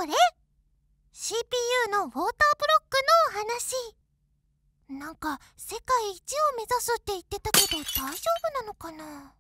れ CPU のウォーターブロックのお話。なんか世界一を目指すって言ってたけど大丈夫なのかな。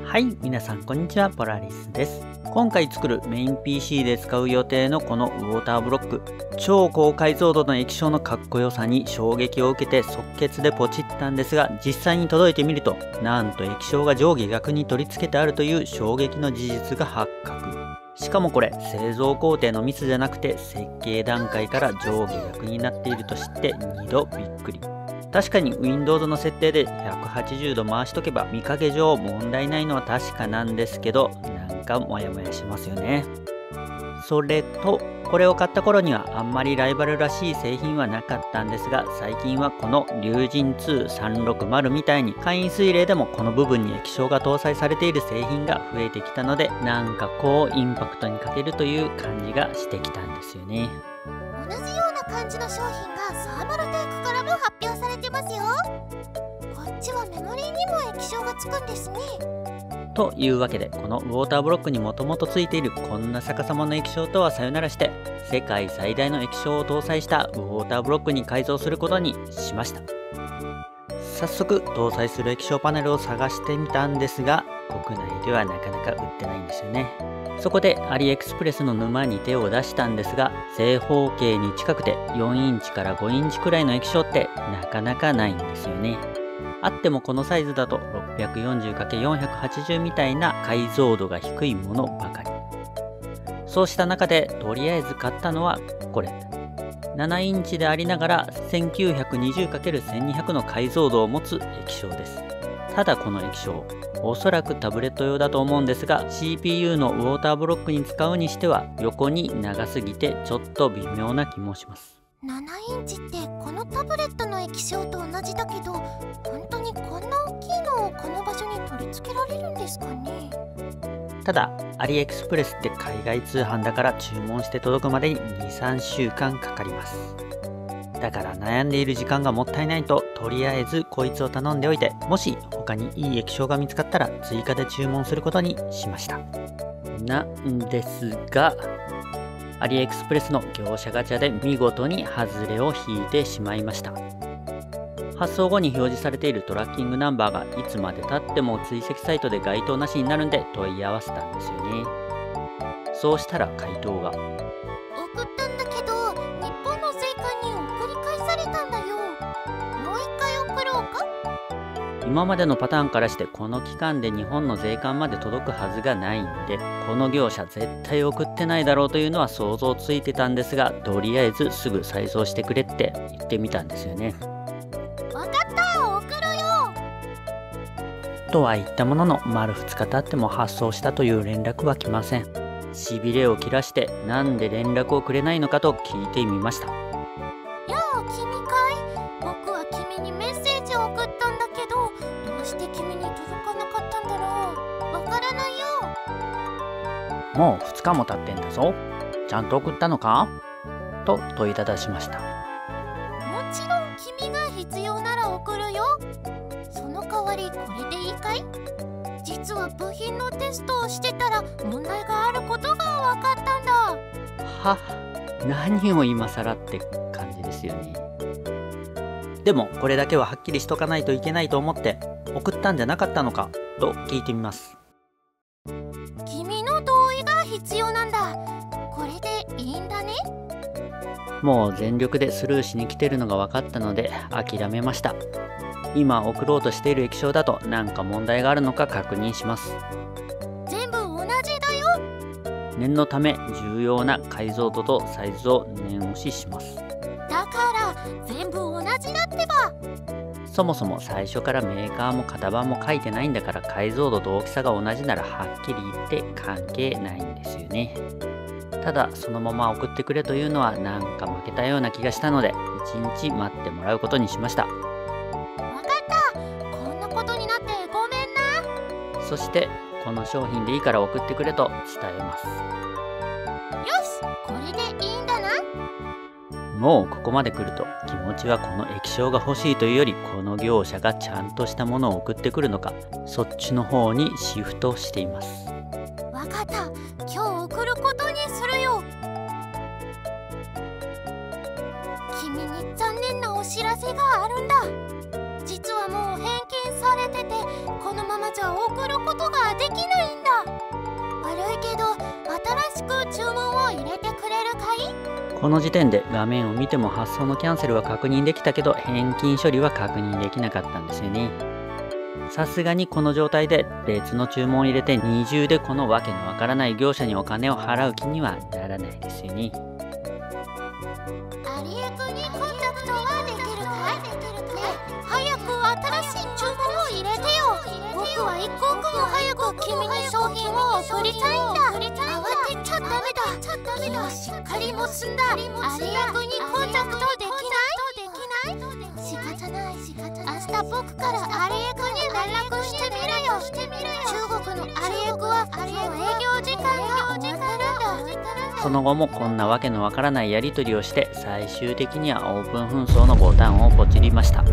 はい、皆さんこんにちは、ポラリスです。今回作るメイン PC で使う予定のこのウォーターブロック、超高解像度の液晶のかっこよさに衝撃を受けて即決でポチったんですが、実際に届いてみると、なんと液晶が上下逆に取り付けてあるという衝撃の事実が発覚。しかもこれ製造工程のミスじゃなくて設計段階から上下逆になっていると知って2度びっくり。確かに Windows の設定で180度回しとけば見かけ上問題ないのは確かなんですけど、なんかモヤモヤしますよね。それとこれを買った頃にはあんまりライバルらしい製品はなかったんですが、最近はこの龍神2360みたいに会員水冷でもこの部分に液晶が搭載されている製品が増えてきたので、なんかこうインパクトに欠けるという感じがしてきたんですよね。同じような感じの商品がサーマルテイクからも発表されてますよ。こっちはメモリーにも液晶がつくんですね。というわけで、このウォーターブロックにもともとついているこんな逆さまの液晶とはさよならして、世界最大の液晶を搭載したウォーターブロックに改造することにしました。早速搭載する液晶パネルを探してみたんですが、国内ではなかなか売ってないんですよね。そこでアリエクスプレスの沼に手を出したんですが、正方形に近くて4インチから5インチくらいの液晶ってなかなかないんですよね。あってもこのサイズだと 640×480 みたいな解像度が低いものばかり。そうした中でとりあえず買ったのはこれ。7インチでありながら 1920×1200 の解像度を持つ液晶です。ただこの液晶、おそらくタブレット用だと思うんですが、 CPU のウォーターブロックに使うにしては横に長すぎてちょっと微妙な気もします。7インチってこのタブレットの液晶と同じだけど、本当にこんな大きいのをこの場所に取り付けられるんですかね。ただアリエクスプレスって海外通販だから注文して届くまでに 2,3 週間かかります。だから悩んでいる時間がもったいないと、とりあえずこいつを頼んでおいて、もし他にいい液晶が見つかったら追加で注文することにしました。なんですが、アリエクスプレスの業者ガチャで見事に外れを引いてしまいました。発送後に表示されているトラッキングナンバーがいつまでたっても追跡サイトで該当なしになるんで問い合わせたんですよね。そうしたら回答が、送ったんだけど日本の税関に送り返されたんだよ。もう一回送ろうか。今までのパターンからしてこの期間で日本の税関まで届くはずがないんで、この業者絶対送ってないだろうというのは想像ついてたんですが、とりあえずすぐ再送してくれって言ってみたんですよね。わかったよ、送るよ。とは言ったものの、丸2日経っても発送したという連絡は来ません。しびれを切らしてなんで連絡をくれないのかと聞いてみました。やあ、君かい。僕は君にメッセージを送ったんだけど、どうして君に届かなかったんだろう。わからないよ。もう2日も経ってんだぞ。ちゃんと送ったのかと問いただしました。もちろん君が必要なら送るよ。その代わりこれでいいかい？実は部品のテストをしてたら問題があることが分かったんだ。は、何を今更って感じですよね。でもこれだけははっきりしとかないといけないと思って送ったんじゃなかったのかと聞いてみます。君の同意が必要なんだ。これでいいんだね。もう全力でスルーしに来てるのが分かったので諦めました。今送ろうとしている液晶だと何か問題があるのか確認します。全部同じだよ。念のため重要な解像度とサイズを念押しします。だから全部同じだってば。そもそも最初からメーカーも型番も書いてないんだから、解像度と大きさが同じならはっきり言って関係ないんですよね。ただそのまま送ってくれというのはなんか負けたような気がしたので、1日待ってもらうことにしました。わかった。こんなことになってごめんな。そしてこの商品でいいから送ってくれと伝えます。よし、これでいいんだな。もうここまで来ると気持ちはこの液晶が欲しいというより、この業者がちゃんとしたものを送ってくるのか、そっちの方にシフトしています。わかった。今日送ることにするよ。知らせがあるんだ。実はもう返金されてて、このままじゃ送ることができないんだ。悪いけど新しく注文を入れてくれるかい？この時点で画面を見ても発送のキャンセルは確認できたけど返金処理は確認できなかったんですよね。さすがにこの状態で別の注文を入れて二重でこのわけのわからない業者にお金を払う気にはならないですよね。アリエクにコンタクトはできるかい？ねえ、早く新しい注文を入れてよ。僕は一刻も早く君に商品を送りたいんだ。慌てちゃダメだ。しっかりも済んだ。アリエクにコンタクトできない？仕方ない。明日僕からアリエクに連絡してみるよ。中国のアリエクはもう営業時間が終わってるんだ。その後もこんなわけのわからないやり取りをして最終的にはオープン紛争のボタンをポチりました。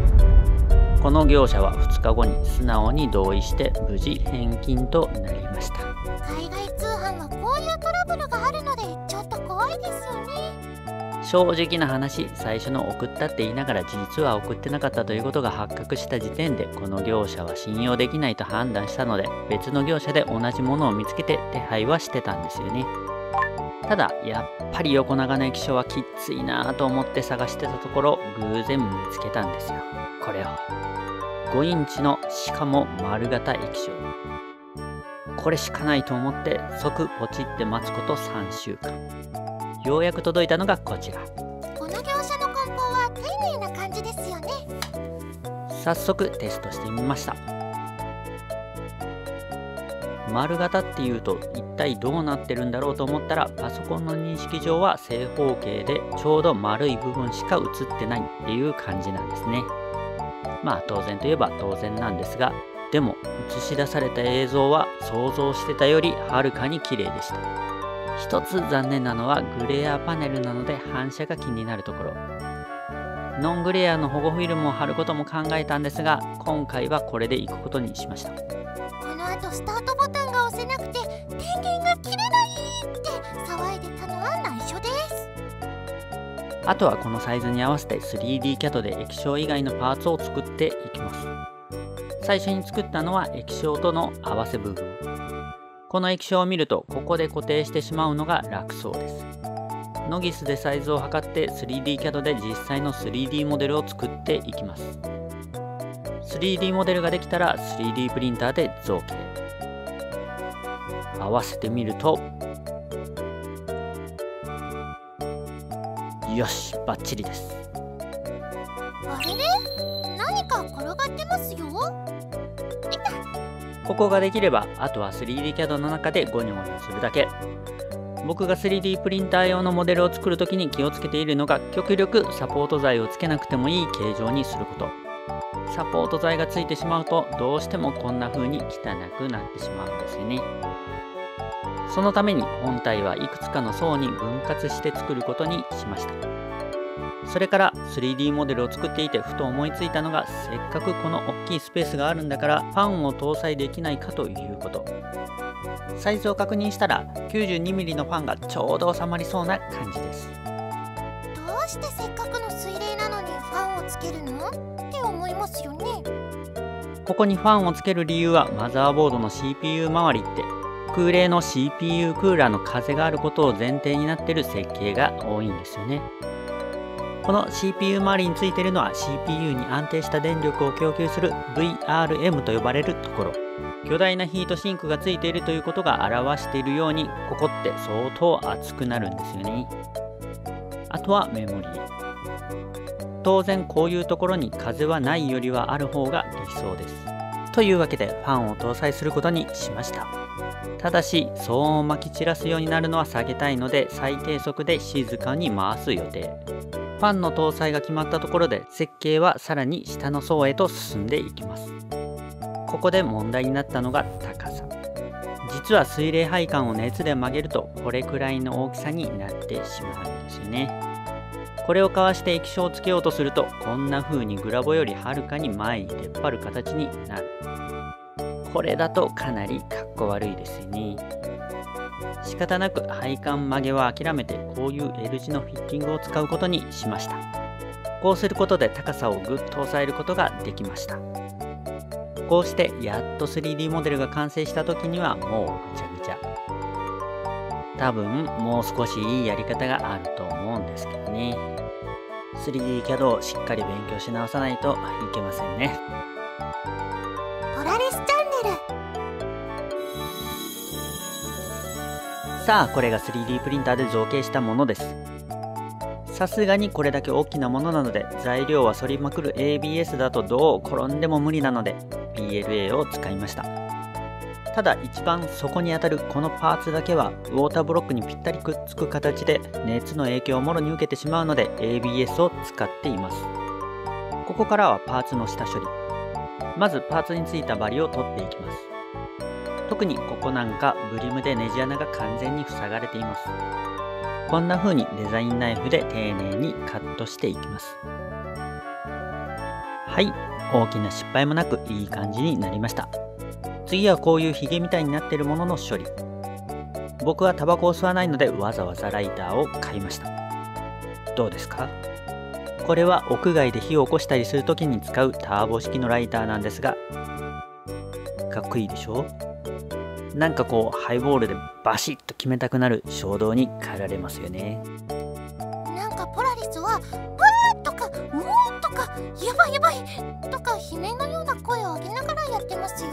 この業者は2日後に素直に同意して無事返金となりました。海外通販はこういうトラブルがあるのでちょっと怖いですよね。正直な話、最初の送ったって言いながら実は送ってなかったということが発覚した時点でこの業者は信用できないと判断したので別の業者で同じものを見つけて手配はしてたんですよね。ただやっぱり横長の液晶はきついなぁと思って探してたところ偶然見つけたんですよ。これを5インチのしかも丸型液晶、これしかないと思って即ポチって待つこと3週間、ようやく届いたのがこちら。この業者の梱包は丁寧な感じですよね。早速テストしてみました。丸型っていうと一体どうなってるんだろうと思ったらパソコンの認識上は正方形でちょうど丸い部分しか映ってないっていう感じなんですね。まあ当然といえば当然なんですが、でも映し出された映像は想像してたよりはるかに綺麗でした。一つ残念なのはグレアパネルなので反射が気になるところ。ノングレアの保護フィルムを貼ることも考えたんですが今回はこれでいくことにしました。この後スタートボタンが押せなくて電源が切れないって騒いでたのは内緒です。あとはこのサイズに合わせて 3D キャットで液晶以外のパーツを作っていきます。最初に作ったのは液晶との合わせ部分。この液晶を見るとここで固定してしまうのが楽そうです。ノギスでサイズを測って 3D キャットで実際の 3D モデルを作っていきます。3D モデルができたら 3D プリンターで造形。合わせてみるとよし、バッチリです。あれれ、何か転がってますよ。ここができればあとは 3D キャットの中でゴニョゴニョするだけ。僕が 3D プリンター用のモデルを作るときに気をつけているのが極力サポート材をつけなくてもいい形状にすること。サポート材がついてしまうとどうしてもこんな風に汚くなってしまうんですよね。そのために本体はいくつかの層に分割して作ることにしました。それから 3D モデルを作っていてふと思いついたのがせっかくこの大きいスペースがあるんだからファンを搭載できないかということ。サイズを確認したら 92mm のファンがちょうど収まりそうな感じです。どうしてせっかくの水冷なのにファンをつけるのって思いますよね。ここにファンをつける理由はマザーボードの CPU 周りって空冷の CPU クーラーの風があることを前提になっている設計が多いんですよね。この CPU 周りについているのは CPU に安定した電力を供給する VRM と呼ばれるところ。巨大なヒートシンクがついているということが表しているようにここって相当熱くなるんですよね。あとはメモリー。当然こういうところに風はないよりはある方が理想です。というわけでファンを搭載することにしました。ただし騒音をまき散らすようになるのは避けたいので最低速で静かに回す予定。ファンの搭載が決まったところで設計はさらに下の層へと進んでいきます。ここで問題になったのが高さ。実は水冷配管を熱で曲げるとこれくらいの大きさになってしまうんですよね。これをかわして液晶をつけようとするとこんな風にグラボよりはるかに前に出っ張る形になる。これだとかなりかっこ悪いですよね。仕方なく配管曲げは諦めてこういう L 字のフィッティングを使うことにしました。こうすることで高さをぐっと抑えることができました。こうしてやっと 3D モデルが完成した時にはもうぐちゃぐちゃ。多分もう少しいいやり方があると思うんですけどね。3D CAD をしっかり勉強し直さないといけませんね。ポラリスチャンネル。さあ、これが 3D プリンターで造形したものです。さすがにこれだけ大きなものなので、材料は反りまくる ABS だとどう転んでも無理なので PLA を使いました。ただ一番底に当たるこのパーツだけはウォーターブロックにぴったりくっつく形で熱の影響をもろに受けてしまうので ABS を使っています。ここからはパーツの下処理。まずパーツについたバリを取っていきます。特にここなんかブリムでネジ穴が完全に塞がれています。こんな風にデザインナイフで丁寧にカットしていきます。はい、大きな失敗もなくいい感じになりました。次はこういうヒゲみたいになっているものの処理。僕はタバコを吸わないのでわざわざライターを買いました。どうですか？これは屋外で火を起こしたりする時に使うターボ式のライターなんですが、かっこいいでしょ？なんかこうハイボールでバシッと決めたくなる衝動に駆られますよね。なんかポラリスは「わー」とか「もう」とか「やばいやばい」とか悲鳴のような声を上げながらやってますよ。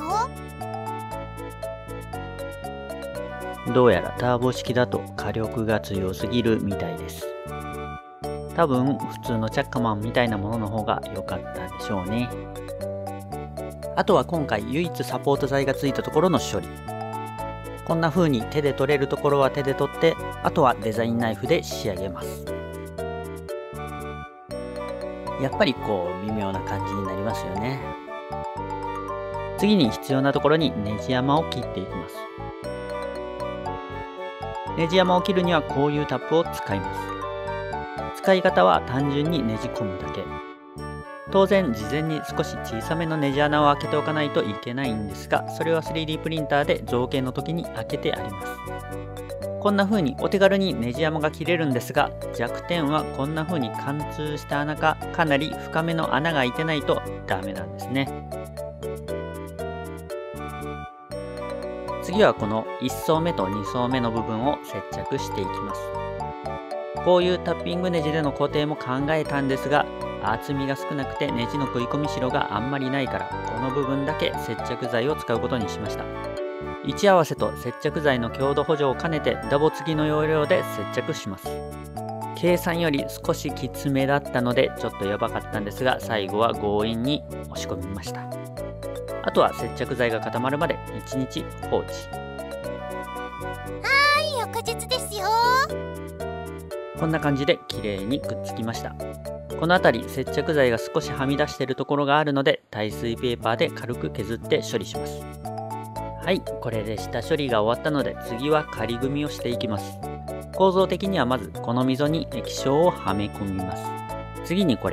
どうやらターボ式だと火力が強すぎるみたいです。多分普通のチャッカマンみたいなものの方が良かったでしょうね。あとは今回唯一サポート材がついたところの処理。こんな風に手で取れるところは手で取って、あとはデザインナイフで仕上げます。やっぱりこう微妙な感じになりますよね。次に必要なところにネジ山を切っていきます。ネジ山を切るにはこういうタップを使います。使い方は単純にねじ込むだけ。当然事前に少し小さめのネジ穴を開けておかないといけないんですが、それは 3D プリンターで造形の時に開けてあります。こんな風にお手軽にネジ山が切れるんですが、弱点はこんな風に貫通した穴かかなり深めの穴が開いてないとダメなんですね。次はこの1層目と2層目の部分を接着していきます。こういうタッピングネジでの固定も考えたんですが、厚みが少なくてネジの食い込み代があんまりないから、この部分だけ接着剤を使うことにしました。位置合わせと接着剤の強度補助を兼ねてダボ付きの要領で接着します。計算より少しきつめだったのでちょっとやばかったんですが、最後は強引に押し込みました。あとは接着剤が固まるまで1日放置。翌日ですよ。こんな感じで綺麗にくっつきました。この辺り接着剤が少しはみ出しているところがあるので、耐水ペーパーで軽く削って処理します。はい、これで下処理が終わったので、次は仮組みをしていきます。構造的にはまずこの溝に液晶をはめ込みます。次にこ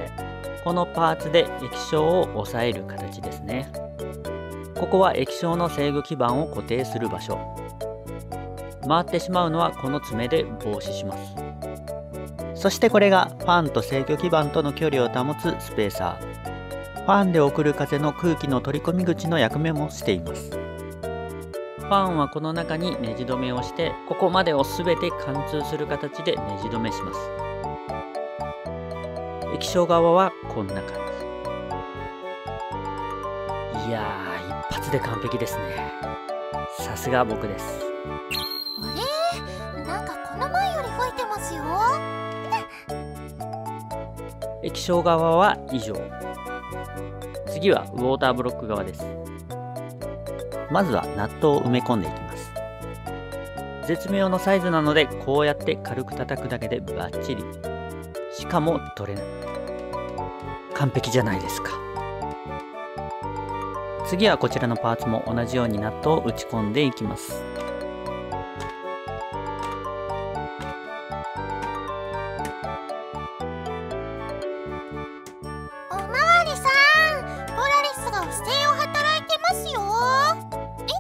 のパーツで液晶を押さえる形ですね。ここは液晶の制御基板を固定する場所。回ってしまうのはこの爪で防止します。そしてこれがファンと制御基板との距離を保つスペーサー。ファンで送る風の空気の取り込み口の役目もしています。ファンはこの中にネジ止めをして、ここまでを全て貫通する形でネジ止めします。液晶側はこんな感じ。いやー、一発で完璧ですね。さすが僕です。あれ？なんかこの前より増えてますよ。液晶側は以上。次はウォーターブロック側です。まずはナットを埋め込んでいきます。絶妙のサイズなので、こうやって軽く叩くだけでバッチリ。しかも取れない。完璧じゃないですか。次はこちらのパーツも同じようにナットを打ち込んでいきます。おまわりさん、ポラリスが不正を働いてますよ。痛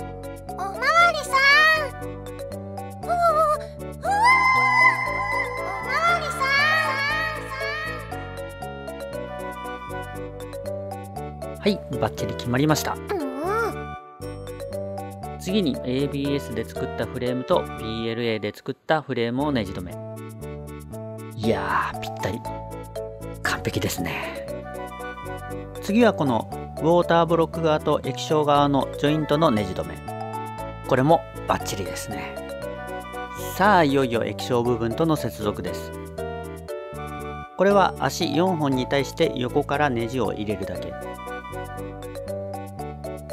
い。おまわりさん。おまわりさん。はい、バッチリ決まりました。次に ABS で作ったフレームと PLA で作ったフレームをネジ止め。いやー、ぴったり。完璧ですね。次はこのウォーターブロック側と液晶側のジョイントのネジ止め。これもバッチリですね。さあ、いよいよ液晶部分との接続です。これは足4本に対して横からネジを入れるだけ。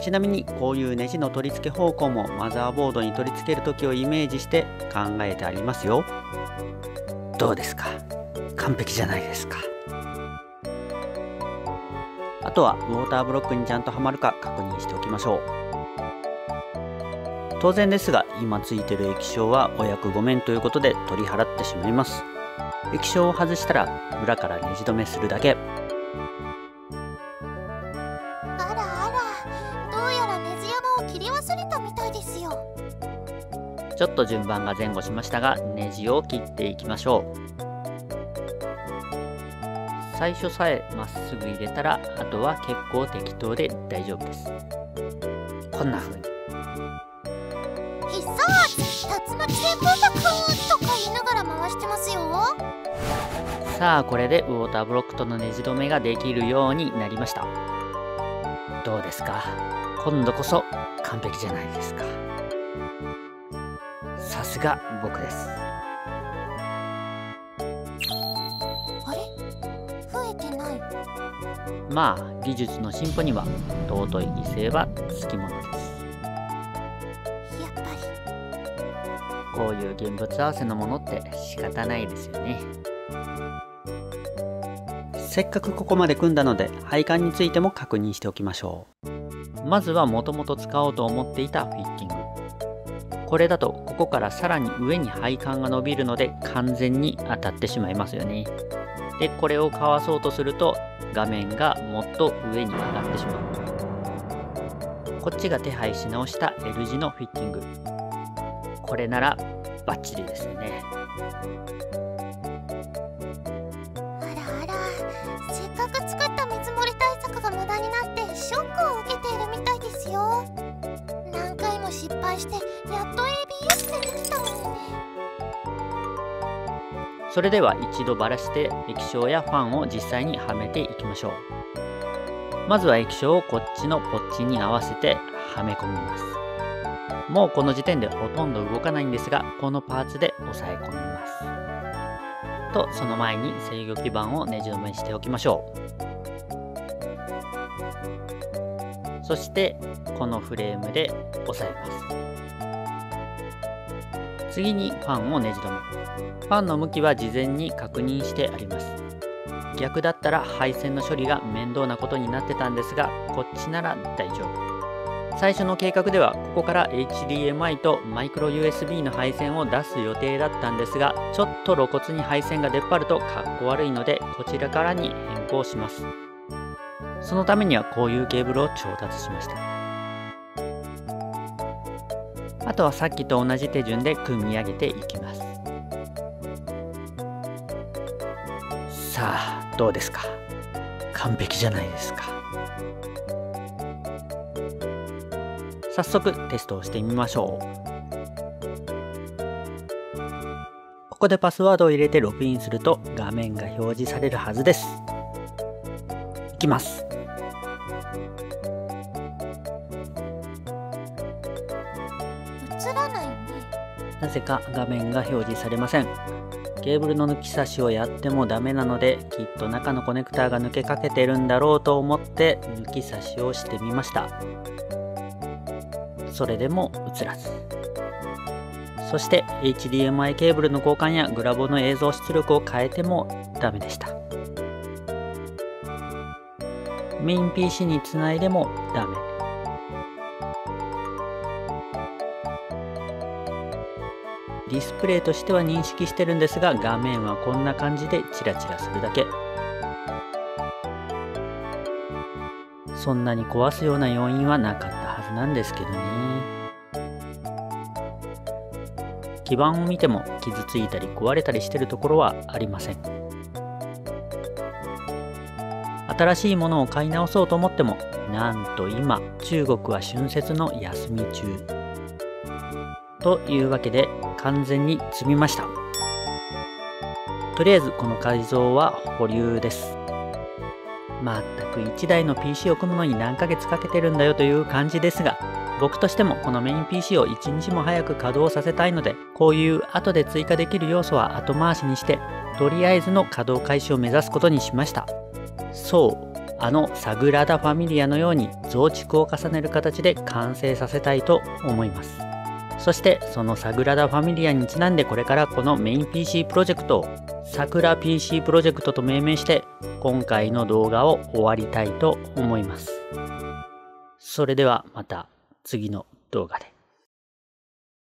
ちなみにこういうネジの取り付け方向もマザーボードに取り付ける時をイメージして考えてありますよ。どうですか？完璧じゃないですか。あとはウォーターブロックにちゃんとはまるか確認しておきましょう。当然ですが、今ついてる液晶はお役御免ということで取り払ってしまいます。液晶を外したら裏からネジ止めするだけ。あらあら、どうやらネジ山を切り忘れたみたいですよ。ちょっと順番が前後しましたが、ネジを切っていきましょう。最初さえまっすぐ入れたら、あとは結構適当で大丈夫です。こんな風に。必殺竜巻旋風作とか言いながら回してますよ。さあ、これでウォーターブロックとのネジ止めができるようになりました。どうですか？今度こそ完璧じゃないですか。さすが僕です。あれ？増えてない。まあ、技術の進歩には尊い犠牲はつきものです。やっぱりこういう現物合わせのものって仕方ないですよね。せっかくここまで組んだので、配管についても確認しておきましょう。まずはもともと使おうと思っていたフィッティング。これだとここからさらに上に配管が伸びるので完全に当たってしまいますよね。で、これをかわそうとすると画面がもっと上に上がってしまう。こっちが手配し直した L 字のフィッティング。これならバッチリですよね。せっかく作った見積もり対策が無駄になってショックを受けているみたいですよ。何回も失敗してやっと ABS でできたのにね。それでは一度バラして液晶やファンを実際にはめていきましょう。まずは液晶をこっちのポッチに合わせてはめ込みます。もうこの時点でほとんど動かないんですが、このパーツで押さえ込みます。と、その前に制御基板をネジ止めしておきましょう。そしてこのフレームで押さえます。次にファンをネジ止め。ファンの向きは事前に確認してあります。逆だったら配線の処理が面倒なことになってたんですが、こっちなら大丈夫。最初の計画ではここから HDMI とマイクロ USB の配線を出す予定だったんですが、ちょっと露骨に配線が出っ張るとかっこ悪いので、こちらからに変更します。そのためにはこういうケーブルを調達しました。あとはさっきと同じ手順で組み上げていきます。さあ、どうですか？完璧じゃないですか。早速テストをしてみましょう。ここでパスワードを入れてログインすると画面が表示されるはずです。いきます。映らないね。なぜか画面が表示されません。ケーブルの抜き差しをやってもダメなので、きっと中のコネクターが抜けかけてるんだろうと思って抜き差しをしてみました。それでも映らず。そして HDMI ケーブルの交換やグラボの映像出力を変えてもダメでした。メイン PC につないでもダメ。ディスプレイとしては認識してるんですが、画面はこんな感じでチラチラするだけ。そんなに壊すような要因はなかったはずなんですけどね。基板を見ても傷ついたり壊れたりしてるところはありません。新しいものを買い直そうと思ってもなんと今中国は春節の休み中というわけで完全に積みました。とりあえずこの改造は保留です。まったく1台の PC を組むのに何ヶ月かけてるんだよという感じですが、僕としてもこのメイン PC を1日も早く稼働させたいので、こういう後で追加できる要素は後回しにして、とりあえずの稼働開始を目指すことにしました。そう、サグラダ・ファミリアのように増築を重ねる形で完成させたいと思います。そしてそのサグラダ・ファミリアにちなんで、これからこのメイン PC プロジェクトをサクラ PC プロジェクトと命名して今回の動画を終わりたいと思います。それではまた次の動画で。